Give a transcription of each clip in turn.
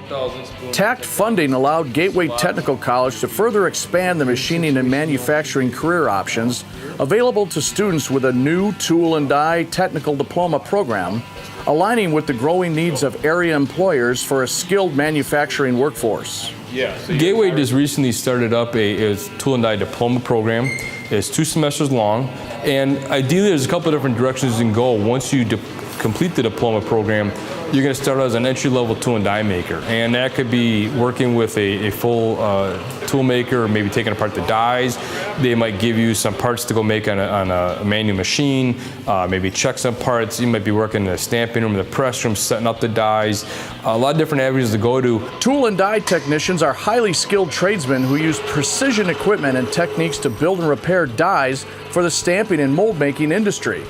TAACCCT funding allowed Gateway Technical College to further expand the machining and manufacturing career options available to students with a new tool and die technical diploma program, aligning with the growing needs of area employers for a skilled manufacturing workforce. Gateway just recently started up a tool and die diploma program. It's 2 semesters long, and ideally there's a couple of different directions you can go. Once you complete the diploma program, you're going to start out as an entry-level tool and die maker, and that could be working with a full tool maker, or maybe taking apart the dies. They might give you some parts to go make on a manual machine, maybe check some parts. You might be working in the stamping room, the press room, setting up the dies. A lot of different avenues to go to. Tool and die technicians are highly skilled tradesmen who use precision equipment and techniques to build and repair dies for the stamping and mold making industry.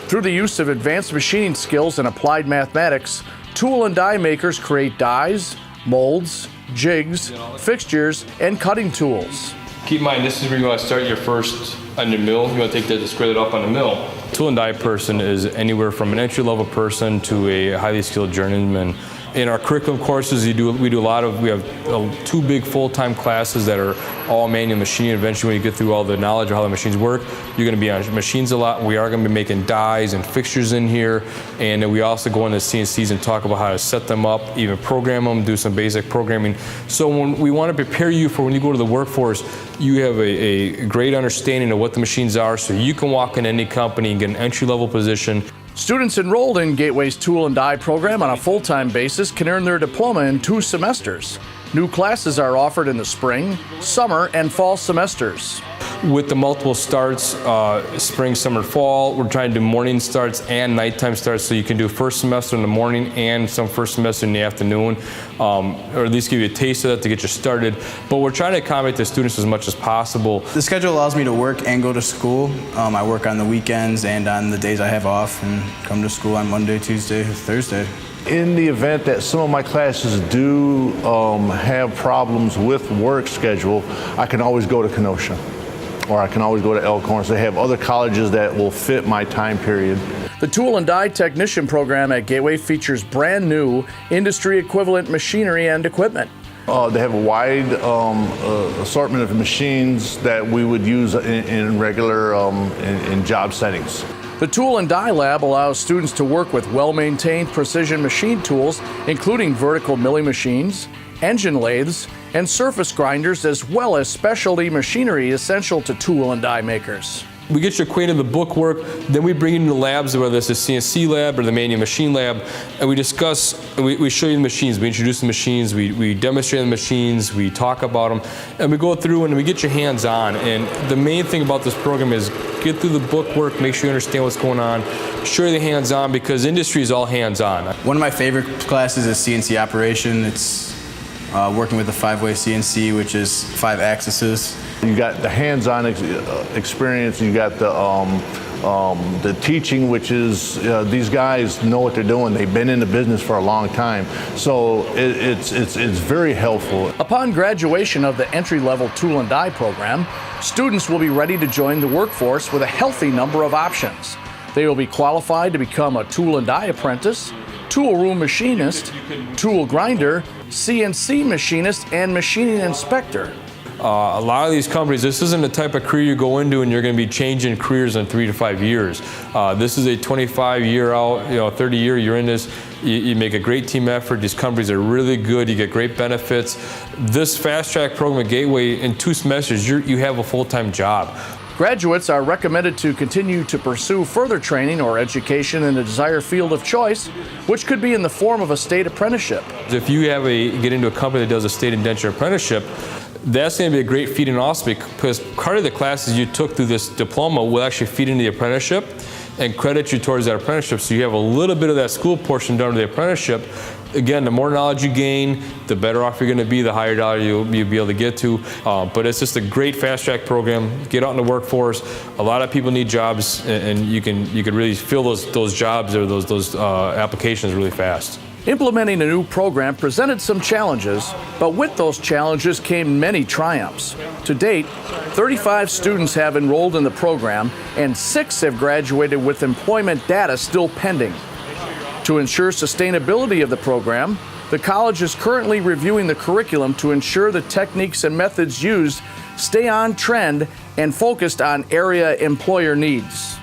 Through the use of advanced machining skills and applied mathematics, tool and die makers create dies, molds, jigs, fixtures, and cutting tools. Keep in mind, this is where you want to start your first on your mill. You want to take that to square it up on the mill. Tool and die person is anywhere from an entry-level person to a highly skilled journeyman. In our curriculum courses, we have 2 big full-time classes that are all manual machining. Eventually, when you get through all the knowledge of how the machines work, you're going to be on machines a lot. We are going to be making dies and fixtures in here, and then we also go into CNCs and talk about how to set them up, even program them, do some basic programming. So when we want to prepare you for when you go to the workforce, you have a great understanding of what the machines are, so you can walk in any company and get an entry-level position. Students enrolled in Gateway's Tool and Die program on a full-time basis can earn their diploma in 2 semesters. New classes are offered in the spring, summer, and fall semesters. With the multiple starts, spring, summer, fall, we're trying to do morning starts and nighttime starts, so you can do first semester in the morning and some first semester in the afternoon, or at least give you a taste of that to get you started. But we're trying to accommodate the students as much as possible. The schedule allows me to work and go to school. I work on the weekends and on the days I have off, and come to school on Monday, Tuesday, Thursday. In the event that some of my classes do have problems with work schedule, I can always go to Kenosha, or I can always go to Elkhorn. So they have other colleges that will fit my time period. The Tool and Die Technician program at Gateway features brand new industry equivalent machinery and equipment. They have a wide assortment of machines that we would use in regular in job settings. The Tool and Die Lab allows students to work with well-maintained precision machine tools, including vertical milling machines, engine lathes, and surface grinders, as well as specialty machinery essential to tool and die makers. We get you acquainted with the bookwork, then we bring you into the labs, whether it's the CNC lab or the manual machine lab, and we discuss, we show you the machines, we introduce the machines, we demonstrate the machines, we talk about them, and we go through and we get your hands on. And the main thing about this program is get through the bookwork, make sure you understand what's going on, show you the hands-on, because industry is all hands-on. One of my favorite classes is CNC operation. It's working with the 5-way CNC, which is 5 axes. You got the hands-on experience, you got the teaching, which is these guys know what they're doing. They've been in the business for a long time, so it's very helpful. Upon graduation of the entry-level Tool and Die program, students will be ready to join the workforce with a healthy number of options. They will be qualified to become a tool and die apprentice, tool room machinist, tool grinder, CNC machinist, and machining inspector. A lot of these companies, this isn't the type of career you go into and you're going to be changing careers in 3 to 5 years. This is a 25-year out, 30-year, you're in this, you make a great team effort. These companies are really good, you get great benefits. This fast track program at Gateway, in 2 semesters, you have a full-time job. Graduates are recommended to continue to pursue further training or education in the desired field of choice, which could be in the form of a state apprenticeship. If you get into a company that does a state indenture apprenticeship, that's going to be a great feed-in also, because part of the classes you took through this diploma will actually feed into the apprenticeship and credit you towards that apprenticeship. So you have a little bit of that school portion done to the apprenticeship. Again, the more knowledge you gain, the better off you're going to be, the higher dollar you'll be able to get to. But it's just a great fast-track program. Get out in the workforce. A lot of people need jobs, and you can really fill those jobs or those applications really fast. Implementing a new program presented some challenges, but with those challenges came many triumphs. To date, 35 students have enrolled in the program, and 6 have graduated with employment data still pending. To ensure sustainability of the program, The college is currently reviewing the curriculum to ensure the techniques and methods used stay on trend and focused on area employer needs.